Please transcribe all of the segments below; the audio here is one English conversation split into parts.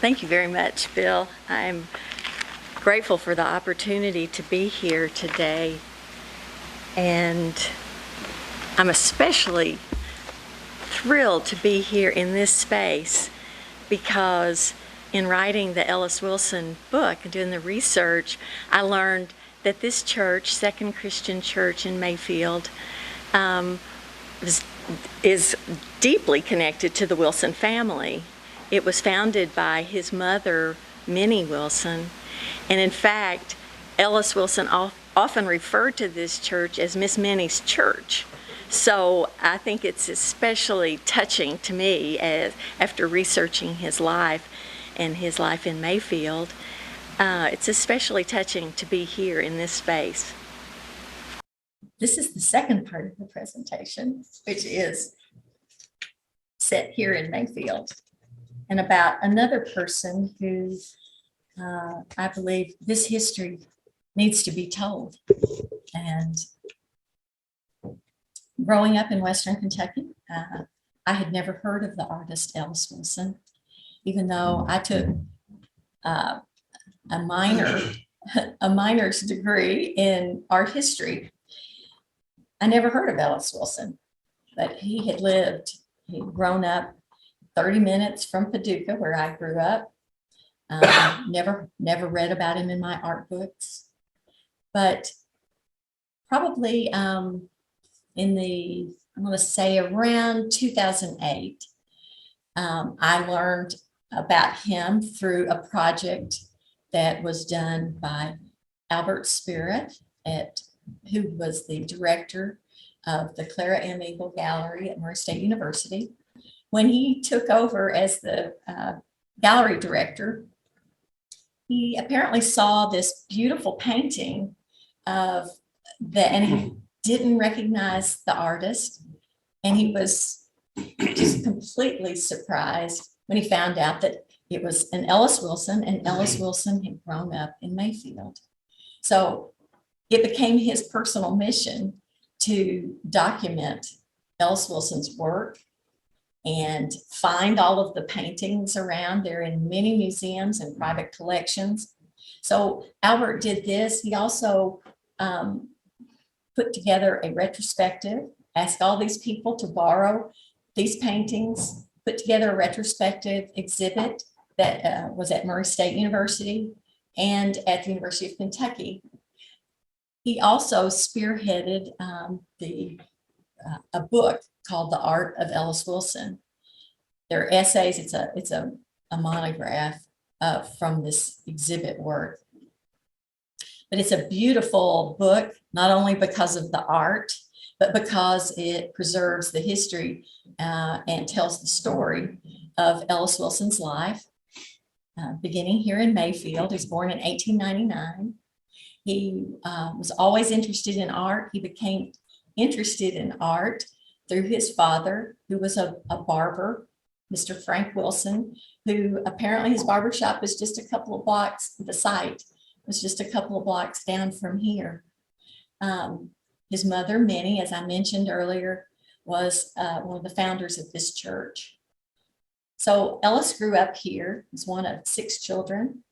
Thank you very much, Bill. I'm grateful for the opportunity to be here today, and I'm especially thrilled to be here in this space because in writing the Ellis Wilson book and doing the research, I learned that this church, Second Christian Church in Mayfield, is deeply connected to the Wilson family. It was founded by his mother, Minnie Wilson, and in fact, Ellis Wilson often referred to this church as Miss Minnie's church. So I think it's especially touching to me after researching his life and his life in Mayfield. It's especially touching to be here in this space. This is the second part of the presentation, which is set here in Mayfield, and about another person who I believe this history needs to be told. And growing up in Western Kentucky, I had never heard of the artist Ellis Wilson, even though I took a minor's degree in art history. I never heard of Ellis Wilson, but he'd grown up 30 minutes from Paducah, where I grew up. Never read about him in my art books, but probably I'm going to say around 2008, I learned about him through a project that was done by Albert Spirit, who was the director of the Clara M. Eagle Gallery at Murray State University. When he took over as the gallery director, he apparently saw this beautiful painting and he didn't recognize the artist. And he was just completely surprised when he found out that it was an Ellis Wilson, and Ellis Wilson had grown up in Mayfield. So it became his personal mission to document Ellis Wilson's work and find all of the paintings around. They're in many museums and private collections. So Albert did this. He also put together a retrospective, asked all these people to borrow these paintings, put together a retrospective exhibit that was at Murray State University and at the University of Kentucky. He also spearheaded a book called The Art of Ellis Wilson. They're essays. It's a monograph from this exhibit work. But it's a beautiful book, not only because of the art, but because it preserves the history and tells the story of Ellis Wilson's life, beginning here in Mayfield. He was born in 1899. He was always interested in art. He became interested in art through his father, who was a barber, Mr. Frank Wilson, who apparently his barber shop was just a couple of blocks, the site was just a couple of blocks down from here. His mother, Minnie, as I mentioned earlier, was one of the founders of this church. So Ellis grew up here. He's one of 6 children.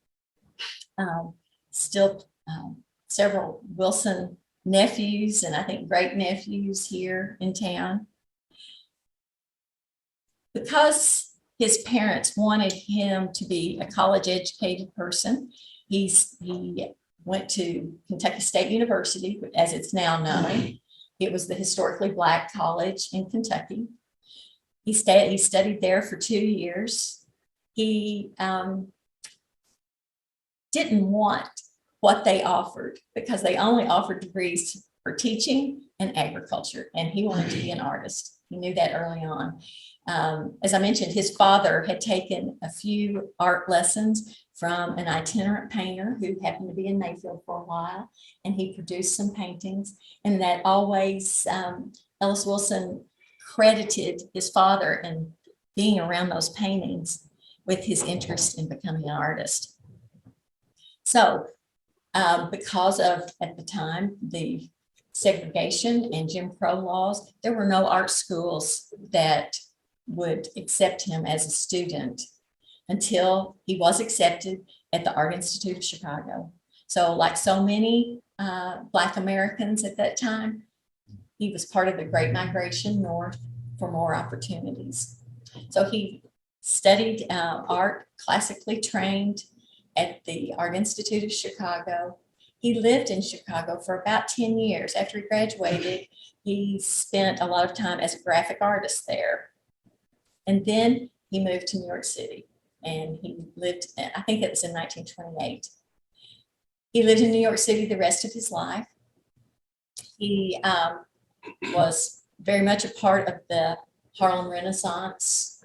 Several Wilson nephews and I think great nephews here in town. Because his parents wanted him to be a college educated person, he went to Kentucky State University, as it's now known. It was the historically Black college in Kentucky. He studied there for 2 years. He didn't want what they offered because they only offered degrees for teaching and agriculture, and he wanted to be an artist. He knew that early on. As I mentioned, his father had taken a few art lessons from an itinerant painter who happened to be in Mayfield for a while, and he produced some paintings. And that always, Ellis Wilson credited his father in being around those paintings with his interest in becoming an artist. So because of, at the time, the segregation and Jim Crow laws, there were no art schools that would accept him as a student. until he was accepted at the Art Institute of Chicago. So like so many Black Americans at that time, he was part of the Great Migration North for more opportunities. So he studied art, classically trained at the Art Institute of Chicago. He lived in Chicago for about 10 years. After he graduated, he spent a lot of time as a graphic artist there. And then he moved to New York City, and he lived, I think it was in 1928. He lived in New York City the rest of his life. He was very much a part of the Harlem Renaissance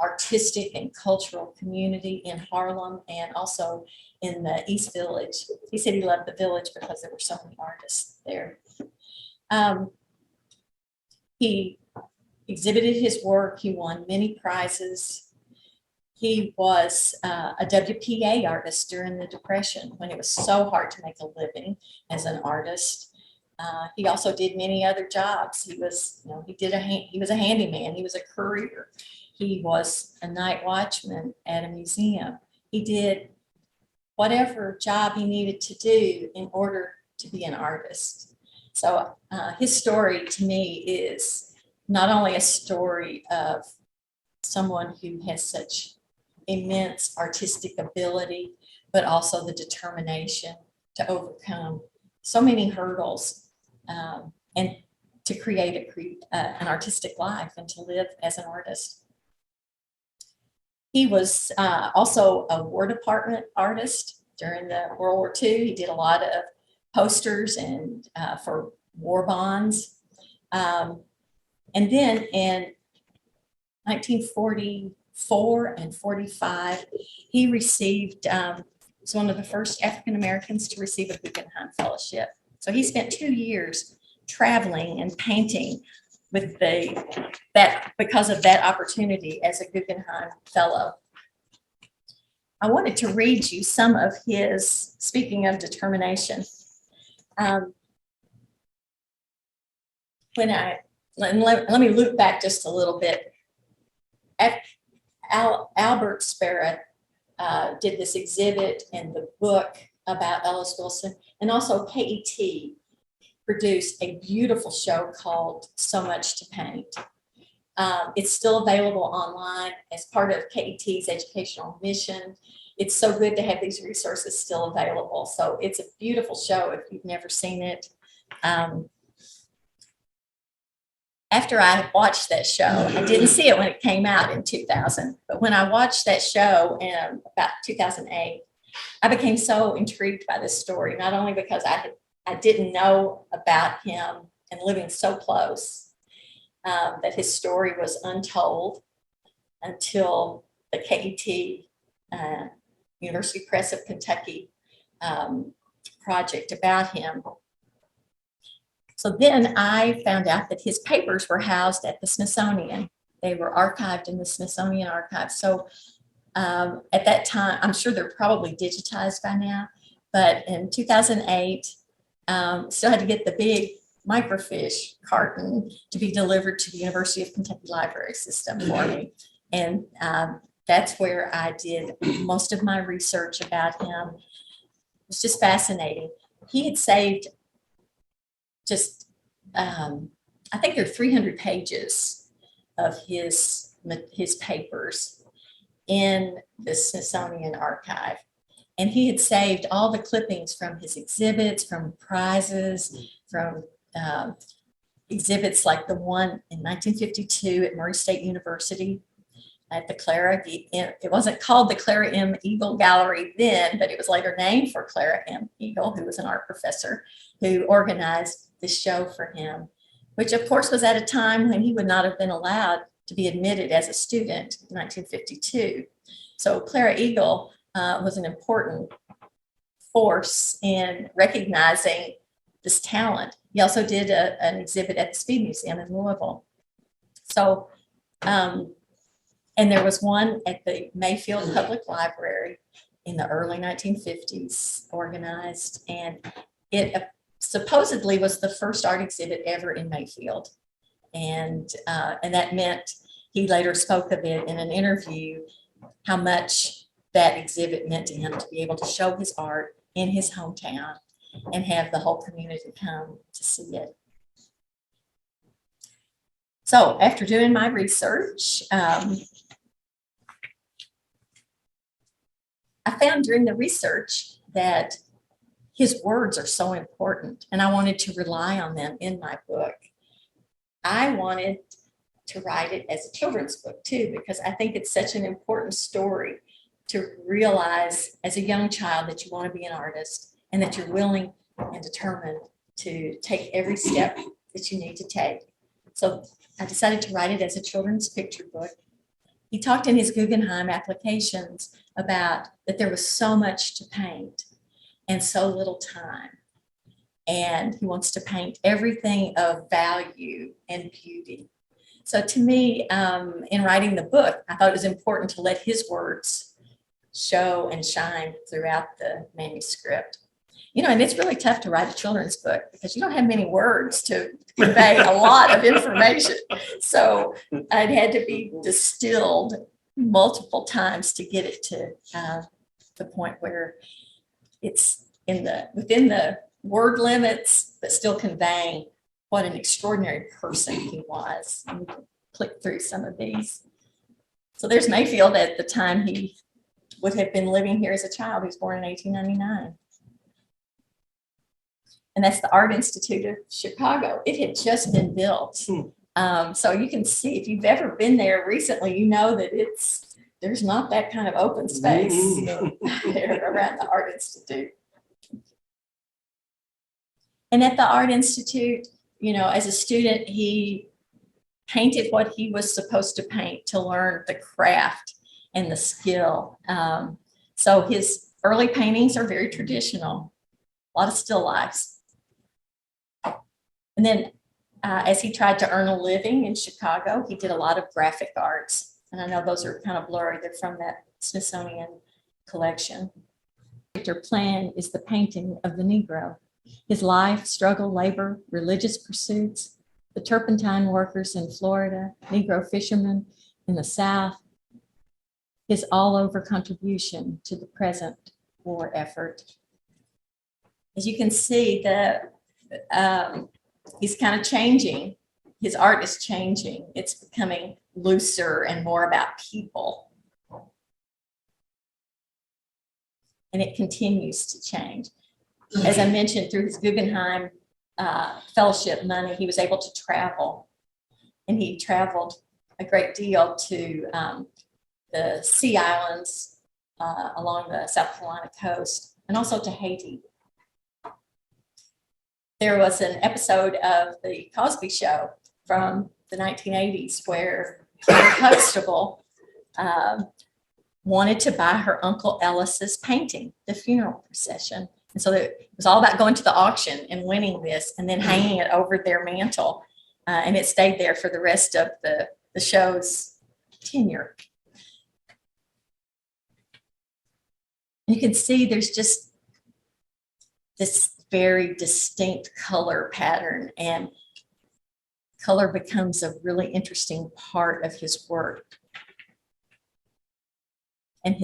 artistic and cultural community in Harlem, and also in the East Village. He said he loved the village because there were so many artists there. He exhibited his work. He won many prizes. He was a WPA artist during the Depression, when it was so hard to make a living as an artist. He also did many other jobs. He was, he was a handyman. He was a courier. He was a night watchman at a museum. He did whatever job he needed to do in order to be an artist. So his story to me is not only a story of someone who has such immense artistic ability, but also the determination to overcome so many hurdles and to create an artistic life and to live as an artist. He was also a War Department artist during the World War II. He did a lot of posters and for war bonds. And then in 1944 and 45, he received, was one of the first African Americans to receive a Guggenheim Fellowship. So he spent 2 years traveling and painting with because of that opportunity as a Guggenheim Fellow. I wanted to read you some of his, speaking of determination. Let me loop back just a little bit. Albert Sparrow did this exhibit and the book about Ellis Wilson, and also KET produced a beautiful show called So Much to Paint. It's still available online as part of KET's educational mission. It's so good to have these resources still available. So it's a beautiful show if you've never seen it. After I watched that show, I didn't see it when it came out in 2000, but when I watched that show in about 2008, I became so intrigued by this story, not only because I didn't know about him and living so close, that his story was untold until the KET University Press of Kentucky project about him. So then I found out that his papers were housed at the Smithsonian. They were archived in the Smithsonian Archive. So at that time, I'm sure they're probably digitized by now, but in 2008, still had to get the big microfiche carton to be delivered to the University of Kentucky Library System for me. And that's where I did most of my research about him. It was just fascinating. He had saved just, I think there are 300 pages of his papers in the Smithsonian Archive. And he had saved all the clippings from his exhibits, from prizes, from exhibits like the one in 1952 at Murray State University at the Clara, it wasn't called the Clara M. Eagle Gallery then, but it was later named for Clara M. Eagle, who was an art professor who organized this show for him, which of course was at a time when he would not have been allowed to be admitted as a student in 1952. So Clara Eagle was an important force in recognizing this talent. He also did an exhibit at the Speed Museum in Louisville. So, and there was one at the Mayfield Public Library in the early 1950s organized, and it supposedly was the first art exhibit ever in Mayfield. And that meant, he later spoke of it in an interview, how much that exhibit meant to him to be able to show his art in his hometown and have the whole community come to see it. So after doing my research, I found during the research that his words are so important, and I wanted to rely on them in my book. I wanted to write it as a children's book too, because I think it's such an important story to realize as a young child that you want to be an artist and that you're willing and determined to take every step that you need to take. So I decided to write it as a children's picture book. He talked in his Guggenheim applications about that there was so much to paint and so little time. And he wants to paint everything of value and beauty. So to me, in writing the book, I thought it was important to let his words show and shine throughout the manuscript. You know, and it's really tough to write a children's book because you don't have many words to convey a lot of information. So it had to be distilled multiple times to get it to the point where it's within the word limits, but still conveying what an extraordinary person he was. And we can click through some of these. So there's Mayfield at the time he would have been living here as a child. He was born in 1899. And that's the Art Institute of Chicago. It had just been built. So you can see, if you've ever been there recently, you know that there's not that kind of open space there around the Art Institute. And at the Art Institute, you know, as a student, he painted what he was supposed to paint to learn the craft and the skill. So his early paintings are very traditional, a lot of still lifes. And then as he tried to earn a living in Chicago, he did a lot of graphic arts. And I know those are kind of blurry. They're from that Smithsonian collection. Their plan is the painting of the Negro. His life, struggle, labor, religious pursuits, the turpentine workers in Florida, Negro fishermen in the South, his all-over contribution to the present war effort. As you can see, he's kind of changing. His art is changing. It's becoming looser and more about people. And it continues to change. As I mentioned, through his Guggenheim fellowship money, he was able to travel. And he traveled a great deal to the Sea Islands along the South Carolina coast, and also to Haiti. There was an episode of the Cosby Show from the 1980s where Huxtable wanted to buy her Uncle Ellis's painting, The Funeral Procession. And so it was all about going to the auction and winning this and then hanging it over their mantle. And it stayed there for the rest of the show's tenure. You can see there's just this very distinct color pattern, and color becomes a really interesting part of his work. And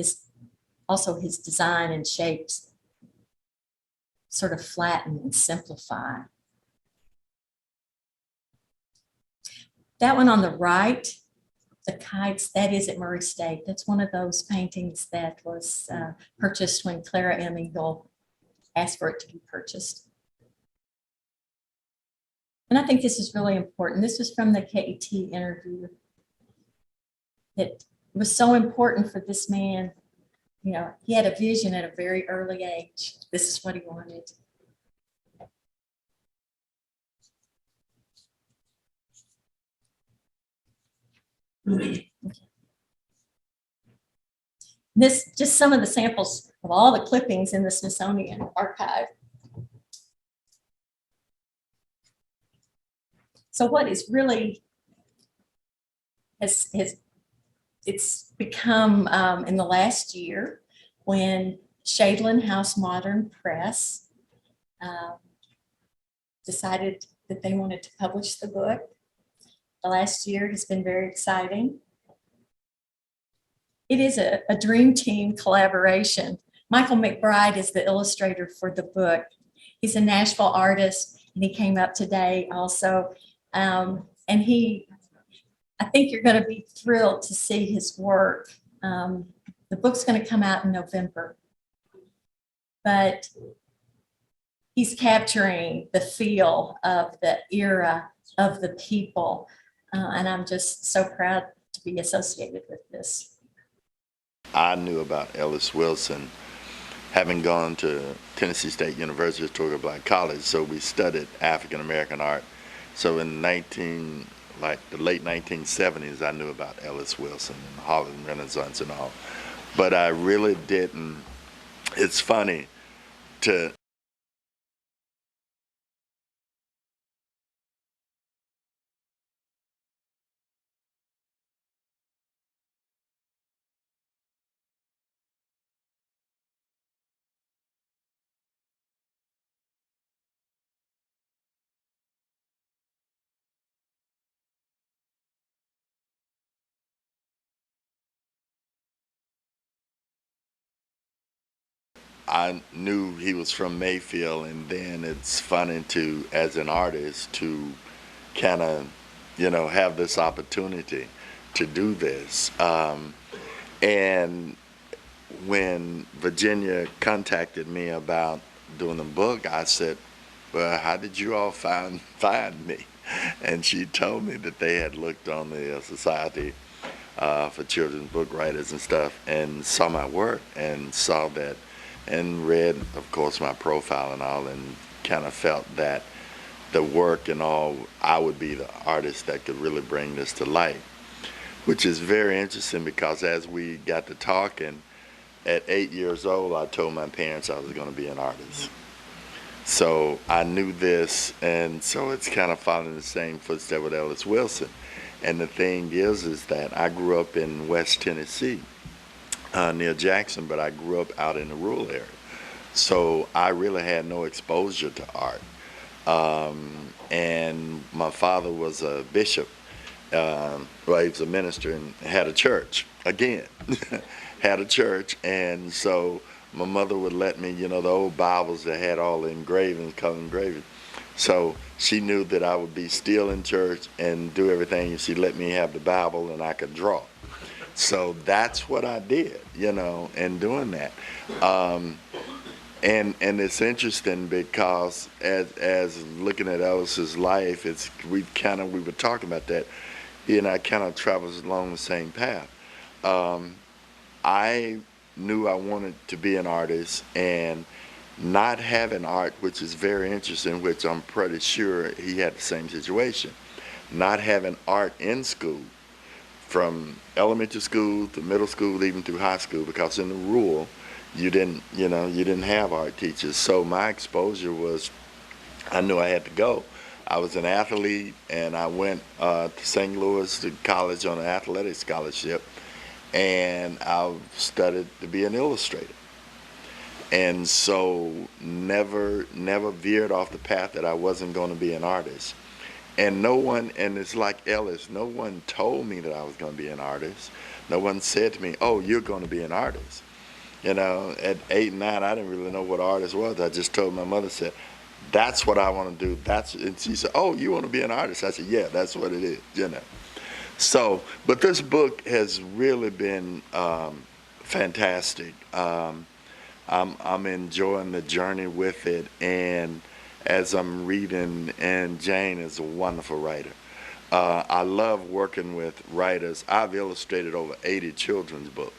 also his design and shapes sort of flatten and simplify. That one on the right, the kites, that is at Murray State. That's one of those paintings that was purchased when Clara M. Eagle asked for it to be purchased. And I think this is really important. This was from the KET interview. It was so important for this man. You know, he had a vision at a very early age. This is what he wanted. This just some of the samples of all the clippings in the Smithsonian archive. So what is really it's become in the last year when Shadeland House Modern Press decided that they wanted to publish the book. The last year has been very exciting. It is a dream team collaboration. Michael McBride is the illustrator for the book. He's a Nashville artist, and he came up today also. And I think you're going to be thrilled to see his work. The book's going to come out in November, but he's capturing the feel of the era, of the people, and I'm just so proud to be associated with this. I knew about Ellis Wilson having gone to Tennessee State University, Historical Black College, so we studied African American art. So in the late 1970s, I knew about Ellis Wilson and the Harlem Renaissance and all. But I really didn't. It's funny to I knew he was from Mayfield, and then it's funny to, as an artist, to kind of, have this opportunity to do this. And when Virginia contacted me about doing the book, I said, "Well, how did you all find me?" And she told me that they had looked on the Society for Children's Book Writers and stuff, and saw my work and saw that, and read, of course, my profile and all, and kind of felt that the work and all, I would be the artist that could really bring this to life, which is very interesting because as we got to talking, at 8 years old, I told my parents I was going to be an artist. So I knew this, and so it's kind of following the same footsteps with Ellis Wilson. And the thing is that I grew up in West Tennessee, near Jackson, but I grew up out in the rural area. So I really had no exposure to art. And my father was a bishop, well, he was a minister and had a church, again, had a church. And so my mother would let me, the old Bibles that had all the engravings, color engravings. So she knew that I would be still in church and do everything. She let me have the Bible and I could draw. So that's what I did, in doing that. And it's interesting because as looking at Ellis's life, we were talking about that. He and I kind of traveled along the same path. I knew I wanted to be an artist, and not having art, which is very interesting, which I'm pretty sure he had the same situation. Not having art in school, from elementary school to middle school, even through high school, because in the rural, you didn't have art teachers. So my exposure was, I knew I had to go. I was an athlete, and I went to St. Louis to college on an athletic scholarship, and I studied to be an illustrator. And so never veered off the path that I wasn't going to be an artist. And and it's like Ellis, no one told me that I was going to be an artist. No one said to me, "Oh, you're going to be an artist." At 8 and 9, I didn't really know what artist was. I just told my mother, said, "That's what I want to do." And she said, "Oh, you want to be an artist?" I said, "Yeah, that's what it is." So, but this book has really been fantastic. I'm enjoying the journey with it, and as I'm reading, and Jayne is a wonderful writer. I love working with writers. I've illustrated over 80 children's books,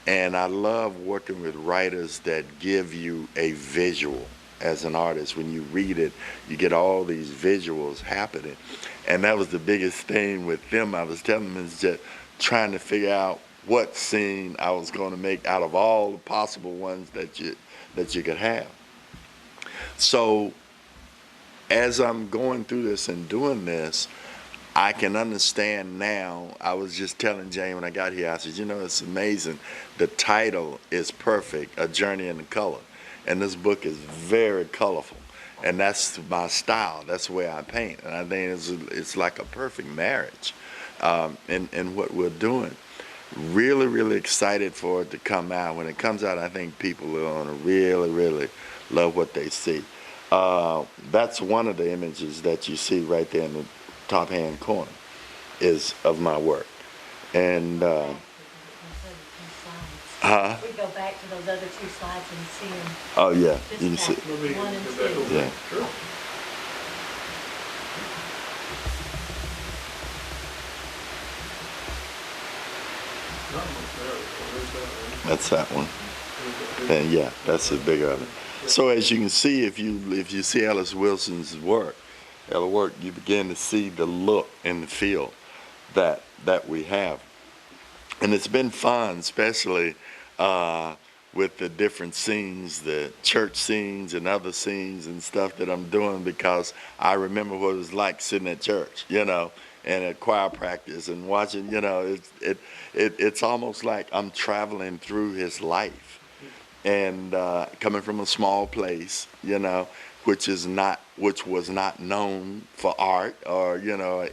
and I love working with writers that give you a visual as an artist. When you read it, you get all these visuals happening, and that was the biggest thing with them. I was telling them, is just trying to figure out what scene I was going to make out of all the possible ones that you could have. So as I'm going through this and doing this, I can understand now. I was just telling Jayne when I got here, I said, it's amazing. The title is perfect, A Journey in the Color. And this book is very colorful. And that's my style. That's the way I paint. And I think it's like a perfect marriage in what we're doing. really, really excited for it to come out. When it comes out, I think people are going to really, really love what they see. That's one of the images that you see right there in the top hand corner is of my work. And We go back to those other two slides and see them. oh yeah, Just you can see. that one and two. Yeah. Sure. Not much there. Where's that one? That's that one. And yeah, that's the bigger of it. So as you can see, if you see Ellis Wilson's work, you begin to see the look and the feel that we have, and it's been fun, especially with the different scenes, the church scenes and other scenes and stuff that I'm doing, because I remember what it was like sitting at church, and at choir practice and watching, it's almost like I'm traveling through his life, and coming from a small place, which was not known for art or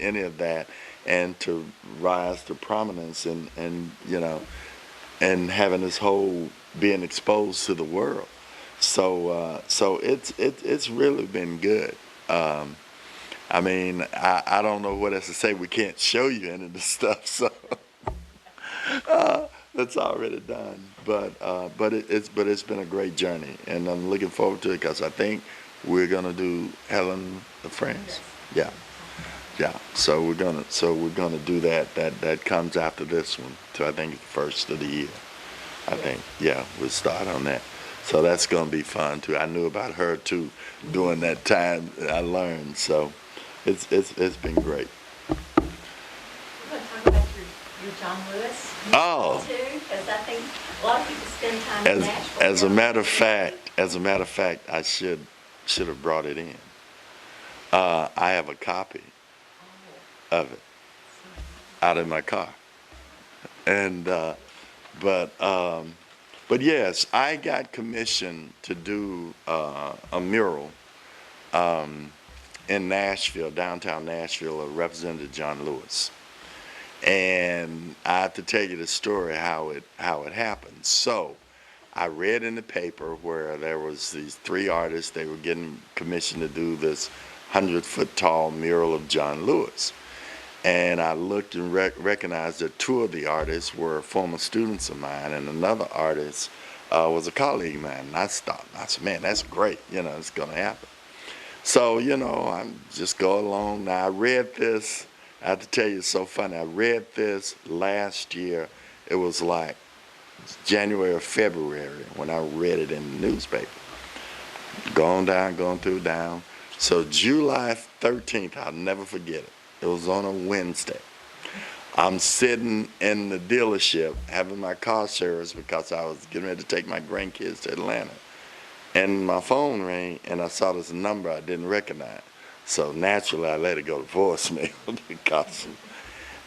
any of that, and to rise to prominence and having this whole being exposed to the world. So it's really been good. I mean, I don't know what else to say. We can't show you any of the stuff, so that's already done. But it's been a great journey, and I'm looking forward to it, because I think we're gonna do Helen of France. Yeah. Yeah, so we're gonna do that. That comes after this one. So I think it's the first of the year. I think, yeah, we'll start on that. So that's gonna be fun too. I knew about her too during that time. I learned, so it's been great. You want to talk about your John Lewis? Oh. Too, because I think a lot of people spend time in Nashville. As a matter of fact, I should have brought it in. I have a copy of it out in my car, and but yes, I got commissioned to do a mural in Nashville, downtown Nashville, of Representative John Lewis, and I have to tell you the story how it happened. So I read in the paper where there was these three artists. They were getting commissioned to do this 100-foot tall mural of John Lewis. And I looked and recognized that two of the artists were former students of mine, and another artist was a colleague of mine. And I stopped. I said, man, that's great. It's going to happen. So, I just go along. Now, I read this. I have to tell you, it's so funny. I read this last year. It was like January or February when I read it in the newspaper. Going through down. So July 13th, I'll never forget it. It was on a Wednesday. I'm sitting in the dealership having my car serviced because I was getting ready to take my grandkids to Atlanta. And my phone rang, and I saw this number I didn't recognize. So naturally, I let it go to voicemail because,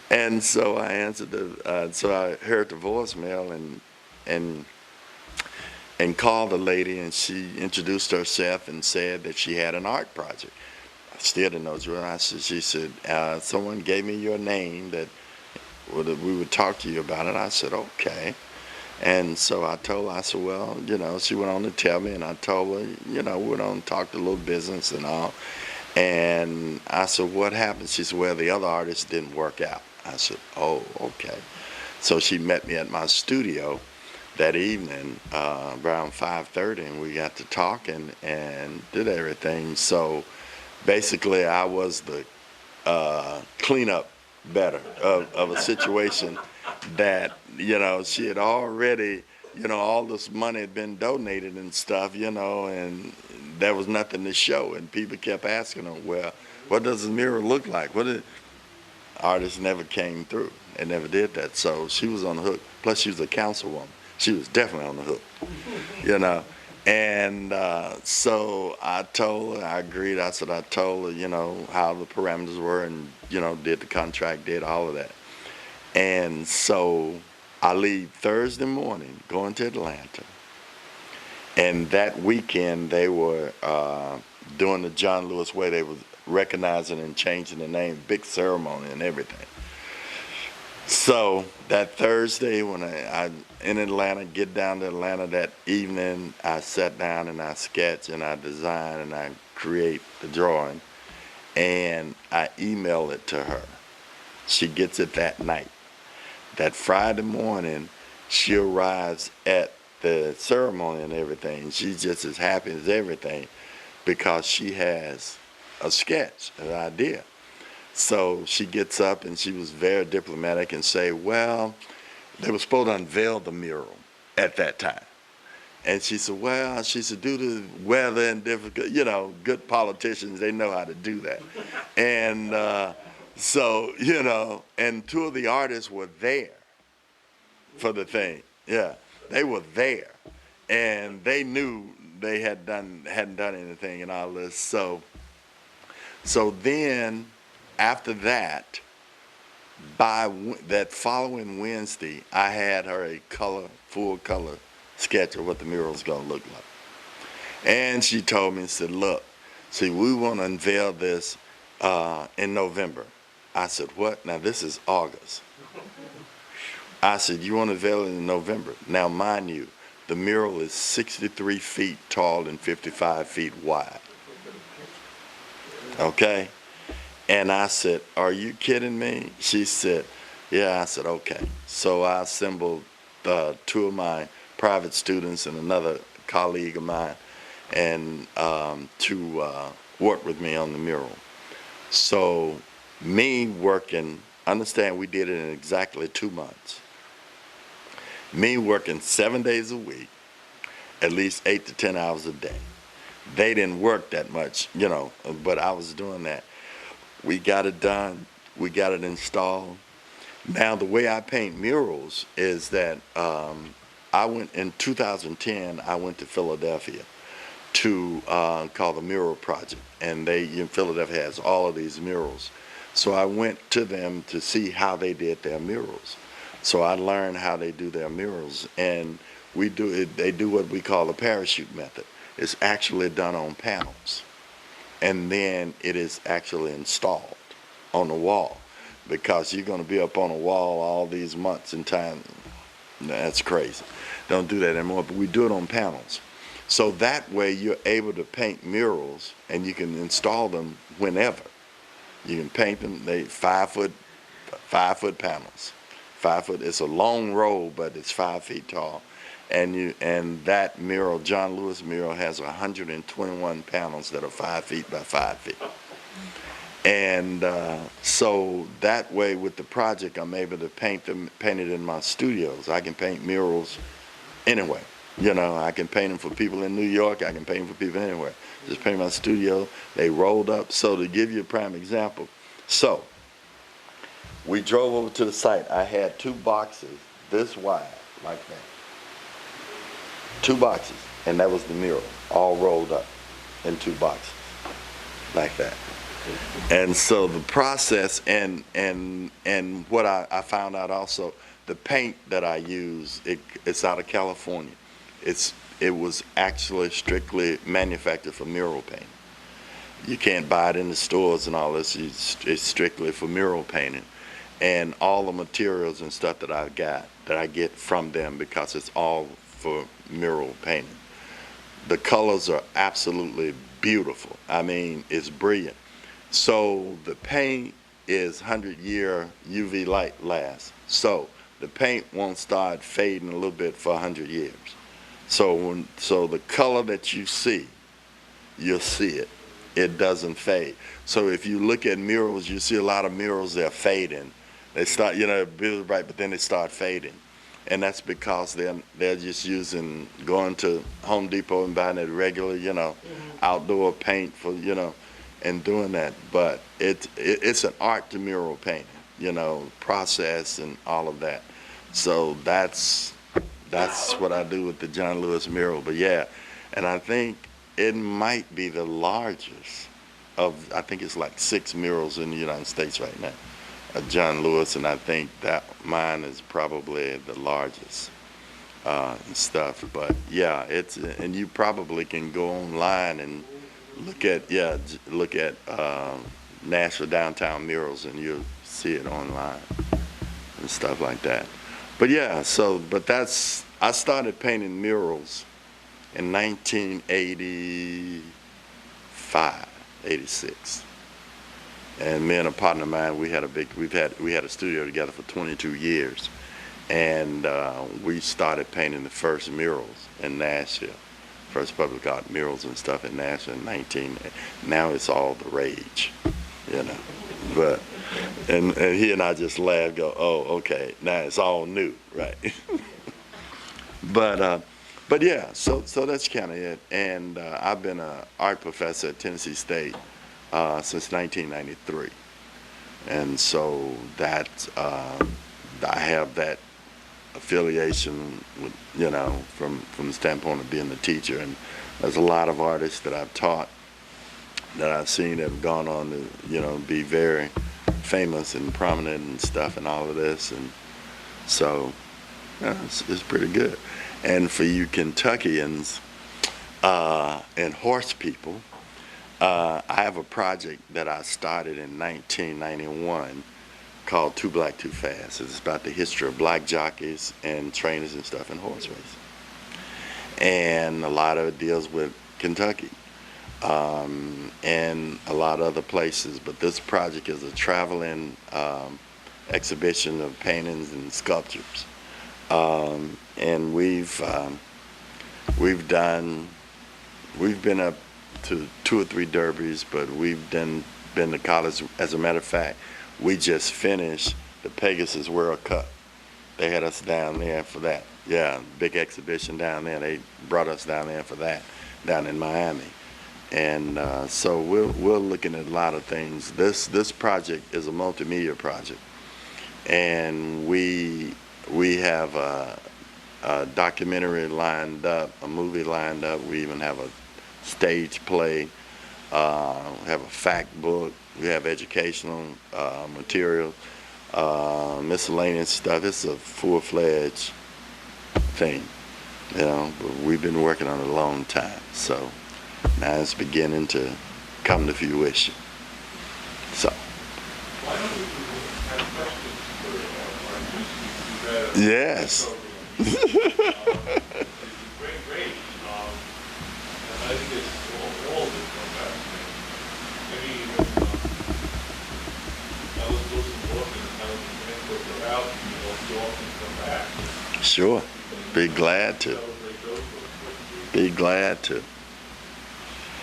and so I answered so I heard the voicemail and called the lady, and she introduced herself and said that she had an art project. Still didn't know it was. She said, someone gave me your name that we would talk to you about it. I said, okay. And so I told her, I said, well, she went on to tell me, and I told her, we went on and talked a little business and all. And I said, what happened? She said, well, the other artist didn't work out. I said, oh, okay. So she met me at my studio that evening around 5:30, and we got to talking and did everything. So basically, I was the cleanup better of a situation that, she had already, all this money had been donated and stuff, and there was nothing to show. And people kept asking her, well, what does the mirror look like? Artists never came through. They never did that. So she was on the hook. Plus, she was a councilwoman. She was definitely on the hook, And so I told her, I agreed. I said, I told her, how the parameters were, and, did the contract, did all of that. And so I leave Thursday morning going to Atlanta. And that weekend, they were doing the John Lewis way. They were recognizing and changing the name, big ceremony and everything. So that Thursday when I in Atlanta, get down to Atlanta that evening, I sat down and I sketch and I design and I create the drawing and I email it to her. She gets it that night. That Friday morning, she arrives at the ceremony and everything. She's just as happy as everything because she has a sketch, an idea. So she gets up and she was very diplomatic and say, well, they were supposed to unveil the mural at that time. And she said, well, she said, due to weather and difficult, good politicians, they know how to do that. And so, and two of the artists were there for the thing. Yeah, they were there. And they knew they hadn't done anything and all this. So then after that, that following Wednesday, I had her a full color sketch of what the mural's gonna look like. And she told me, said, look, see, we wanna unveil this in November. I said, what? Now this is August. I said, you wanna unveil it in November? Now mind you, the mural is 63 feet tall and 55 feet wide. Okay? And I said, are you kidding me? She said, yeah. I said, okay. So I assembled two of my private students and another colleague of mine and to work with me on the mural. So me working, understand we did it in exactly 2 months. Me working 7 days a week, at least 8 to 10 hours a day. They didn't work that much, but I was doing that. We got it done. We got it installed. Now, the way I paint murals is that in 2010, I went to Philadelphia to call the Mural Project. And Philadelphia has all of these murals. So I went to them to see how they did their murals. So I learned how they do their murals. And they do what we call the parachute method. It's actually done on panels. And then it is actually installed on the wall because you're going to be up on a wall all these months in time. That's crazy. Don't do that anymore, but we do it on panels. So that way you're able to paint murals and you can install them whenever. You can paint them, they 5 foot panels. 5 foot, it's a long roll, but it's 5 feet tall. And that mural, John Lewis mural, has 121 panels that are 5 feet by 5 feet. And so that way with the project, I'm able to paint it in my studios. I can paint murals anywhere. I can paint them for people in New York. I can paint them for people anywhere. Just paint my studio. They rolled up. So to give you a prime example, so we drove over to the site. I had 2 boxes this wide, like that. 2 boxes, and that was the mural, all rolled up in 2 boxes, like that. And so the process and what I found out also, the paint that I use, it's out of California. It was actually strictly manufactured for mural paint. You can't buy it in the stores and all this. It's strictly for mural painting. And all the materials and stuff that I get from them because it's all for mural painting. The colors are absolutely beautiful. I mean, it's brilliant. So the paint is 100-year UV light lasts. So the paint won't start fading a little bit for 100 years. So the color that you see, you'll see it. It doesn't fade. So if you look at murals, you see a lot of murals, they're fading. They start, really bright, but then they start fading. And that's because they're just going to Home Depot and buying it regular, outdoor paint for, and doing that. But it's an art to mural painting, process and all of that. So that's what I do with the John Lewis mural. But yeah, and I think it might be the largest of, I think it's like 6 murals in the United States right now. John Lewis, and I think that mine is probably the largest and stuff. But yeah, and you probably can go online and look at Nashville downtown murals, and you'll see it online. and stuff like that. But yeah, but I started painting murals in 1985, 86. And me and a partner of mine, we had a studio together for 22 years. And we started painting the first murals in Nashville, first public art murals and stuff in Nashville in now it's all the rage, you know. But, and he and I just laughed, go, oh, okay, now it's all new, right? But yeah, so that's kind of it. And I've been an art professor at Tennessee State since 1993. And so that, I have that affiliation with, you know, from the standpoint of being a teacher. And there's a lot of artists that I've taught that I've seen that have gone on to, you know, be very famous and prominent and stuff and all of this. And so yeah, it's pretty good. And for you Kentuckians and horse people, I have a project that I started in 1991 called Too Black, Too Fast. It's about the history of black jockeys and trainers and stuff in horse racing. And a lot of it deals with Kentucky and a lot of other places. But this project is a traveling exhibition of paintings and sculptures. And we've been up to 2 or 3 derbies, but we've been to college. As a matter of fact, we just finished the Pegasus World Cup. They had us down there for that. Yeah, big exhibition down there. They brought us down there for that, down in Miami. And so we're looking at a lot of things. This project is a multimedia project, and we have a documentary lined up, a movie lined up. We even have a stage play. We have a fact book. We have educational material, miscellaneous stuff. It's a full-fledged thing, you know. But we've been working on it a long time, so now it's beginning to come to fruition. So. Why don't we have questions for our Yes. It's great. And I think it's all of it come back. Maybe even, I was losing book and I was going to out, you know, so often come back. Sure. Be glad to. Be glad to.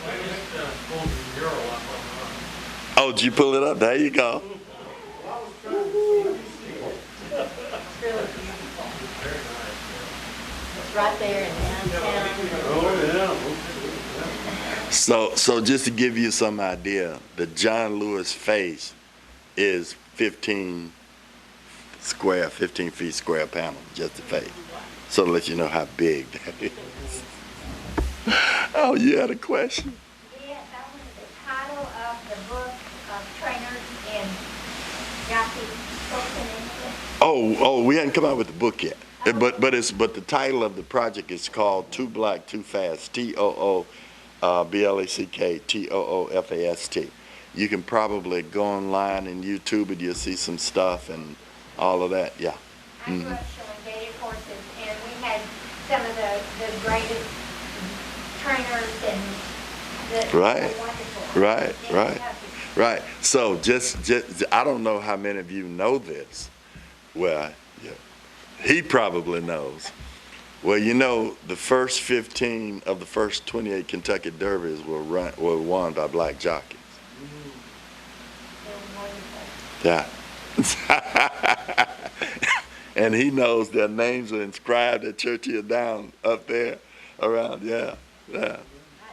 I just pulled the mural up on Oh, did you pull it up? There you go. It's really beautiful. Very nice. It's right there in downtown. Oh, yeah. So just to give you some idea, the John Lewis face is 15 feet square panel, just the face. So to let you know how big that is. Oh, you had a question? Yes, I wanted the title of the book of trainers and jockeys spoken English. Oh, we hadn't come out with the book yet. But the title of the project is called Too Black, Too Fast. TOOBLACK TOOFAST. You can probably go online and YouTube it. You'll see some stuff and all of that. Yeah. I grew up showing gaited horses, and we had some of the greatest trainers and the Right. wonderful. Right, in right. Kentucky. Right. So just I don't know how many of you know this. Well, yeah, he probably knows. Well, you know, the first 15 of the first 28 Kentucky Derbies were won by black jockeys. They're wonderful. Yeah. And he knows their names are inscribed at Churchill down up there around. Yeah. Yeah.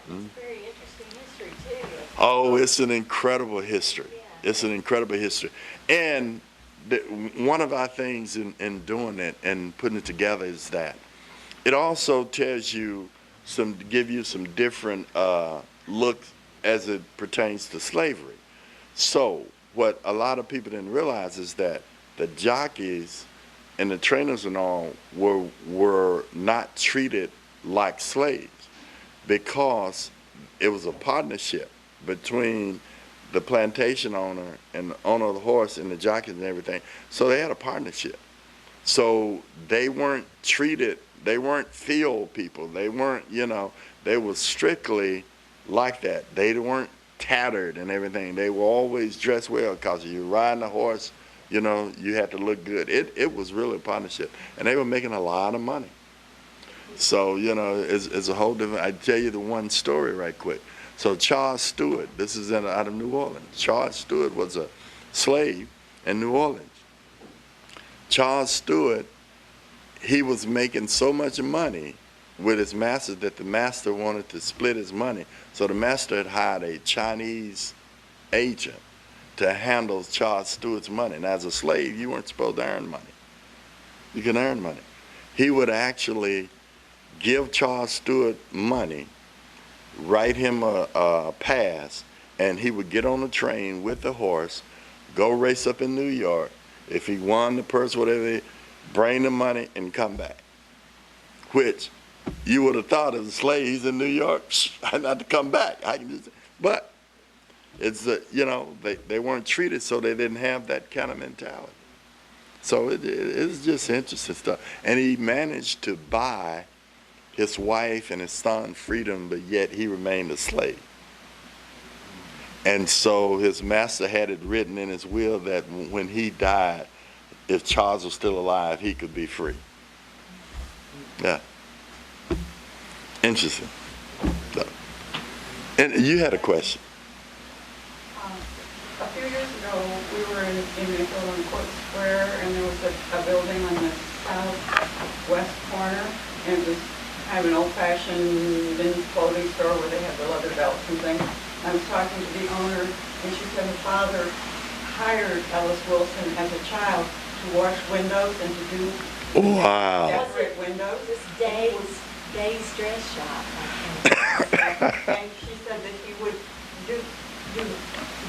It's very interesting history too. Oh, it's an incredible history. It's an incredible history. And one of our things in doing it and putting it together is that it also tells you give you some different looks as it pertains to slavery. So what a lot of people didn't realize is that the jockeys and the trainers and all were not treated like slaves, because it was a partnership between the plantation owner and the owner of the horse and the jockeys and everything. So they had a partnership. So they weren't treated, they weren't field people. They weren't, they were strictly like that. They weren't tattered and everything. They were always dressed well because you're riding a horse, you had to look good. It was really a partnership. And they were making a lot of money. So, it's a whole different, I tell you the one story right quick. So Charles Stewart, this is out of New Orleans. Charles Stewart was a slave in New Orleans. Charles Stewart, he was making so much money with his master that the master wanted to split his money. So the master had hired a Chinese agent to handle Charles Stewart's money. And as a slave, you weren't supposed to earn money. You can earn money. He would actually give Charles Stewart money, write him a pass, and he would get on the train with the horse, go race up in New York. If he won the purse, whatever, bring the money and come back. Which you would have thought as a slave, he's in New York, I not to come back. But it's they weren't treated, so they didn't have that kind of mentality. So it's just interesting stuff. And he managed to buy his wife and his son freedom, but yet he remained a slave. And so his master had it written in his will that when he died, if Charles was still alive, he could be free. Yeah. Interesting. So, and you had a question. A few years ago, we were in Mayfield on Court Square, and there was a building on the southwest corner, and it was kind of an old-fashioned men's clothing store where they have the leather belts and things. I was talking to the owner, and she said her father hired Ellis Wilson as a child to wash windows and to do decorate windows. This Day's dress shop. And she said that he would do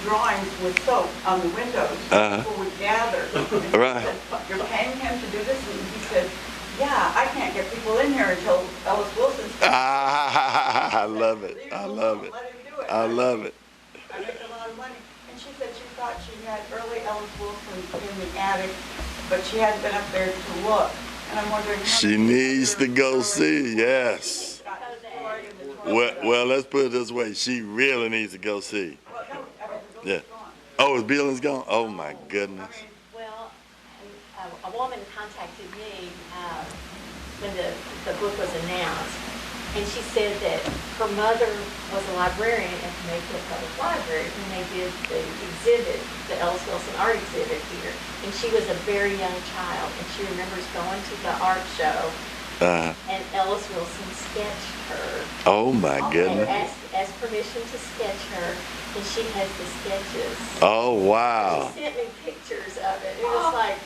drawings with soap on the windows. People would gather. And Right. She said, "You're paying him to do this?" And he said, "Yeah, I can't get people in here until Ellis Wilson's." I love it. Leave I him love alone, it. let him do it. I love it. I make a lot of money. And she said she thought she had early Ellis Wilson in the attic, but she hadn't been up there to look. And I'm wondering. She needs to go see, yes. Well, let's put it this way. She really needs to go see. Yeah. Oh, is Billings gone? Oh, my goodness. Well, a woman contacted me when the book was announced, and she said that her mother was a librarian at the Mayfield Public Library when they did the exhibit, the Ellis Wilson art exhibit here, and she was a very young child, and she remembers going to the art show, and Ellis Wilson sketched her. Oh, my And goodness. asked permission to sketch her, and she has the sketches. Oh, wow. She sent me pictures of it. It was like,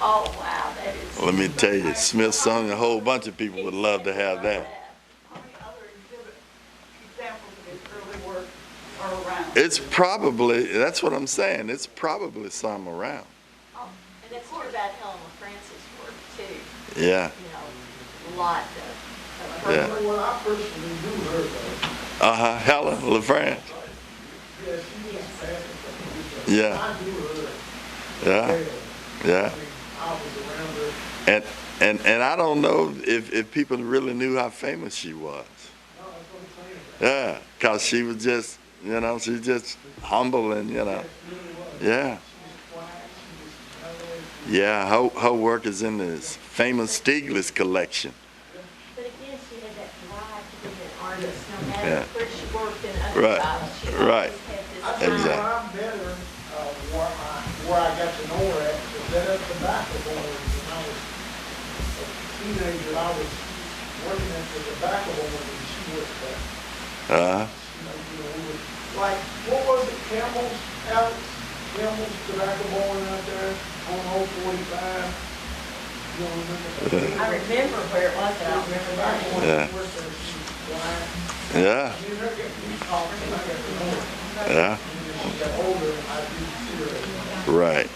oh, wow, that is. Let me tell you, Smithsonian, a whole bunch of people would love to have that. How many other examples of his early work are around? It's probably, that's what I'm saying, it's probably some around. And that's true about Helen Francis' work too. Yeah. A lot of her Yeah. work. Well, I personally knew her though. Helen LaFrance. Yeah, she was fast. Yeah. I knew her. Yeah. well. Yeah. I mean, I was around her. And I don't know if people really knew how famous she was. No, that's what I'm saying. Yeah, because she was just, she was just humble and, Really was. yeah. She was quiet. She was Yeah, her work is in this famous Stieglitz collection. But again, she had that drive to be an artist, no matter Yeah. where she worked in other Right. jobs. She Right. always had this I drive. think Exactly. where I'm better, where I got to know her at, was that at the tobacco barn. When I was a teenager, I was working at the tobacco barn and she was there. Uh, We would, like, what was it, Campbell's, Alex? Campbell's tobacco barn out there on Old 45? You don't remember? I remember where it was, but I don't remember the name. Yeah. She worked there, she was blind. yeah, Me and her we talked, and I got to know her. yeah, And then as she got older, I didn't see her as much. right.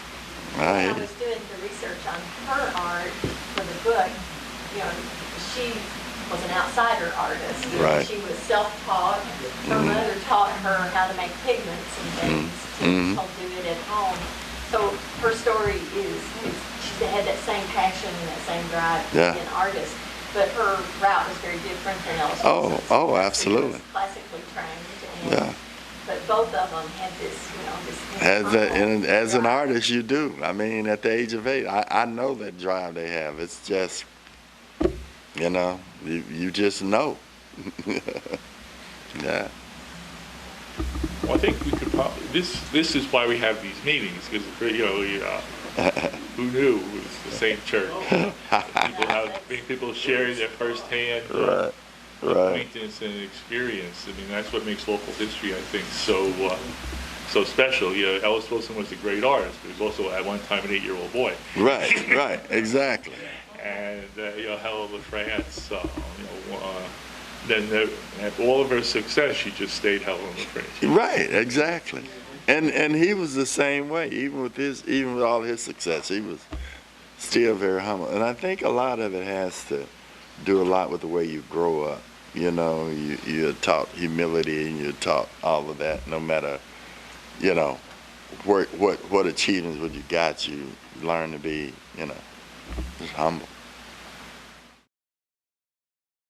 When I I, was doing the research on her art for the book, she was an outsider artist. Right. She was self-taught. Her mother taught her how to make pigments and things to help do it at home. So her story is she had that same passion and that same drive to Yeah. be an artist. But her route was very different than Ellis Oh, Wilson's. oh, She was absolutely. classically trained. And, Yeah. But both of them had this, this As an drive. artist, you do. I mean, at the age of 8, I know that drive they have. It's just, you just know. Yeah. Well, I think we could probably, this is why we have these meetings, because, who knew it was the same church? People sharing their firsthand Right. acquaintance and experience. I mean, that's what makes local history, I think, so special. Ellis Wilson was a great artist, but he was also at one time an 8-year-old boy. Right, exactly. And Helen LaFrance, then all of her success, she just stayed Helen LaFrance. Right, exactly. And he was the same way, even with all his success, he was still very humble. And I think a lot of it has to do a lot with the way you grow up. You're taught humility and you're taught all of that, no matter, what achievements would you got, you learn to be, just humble.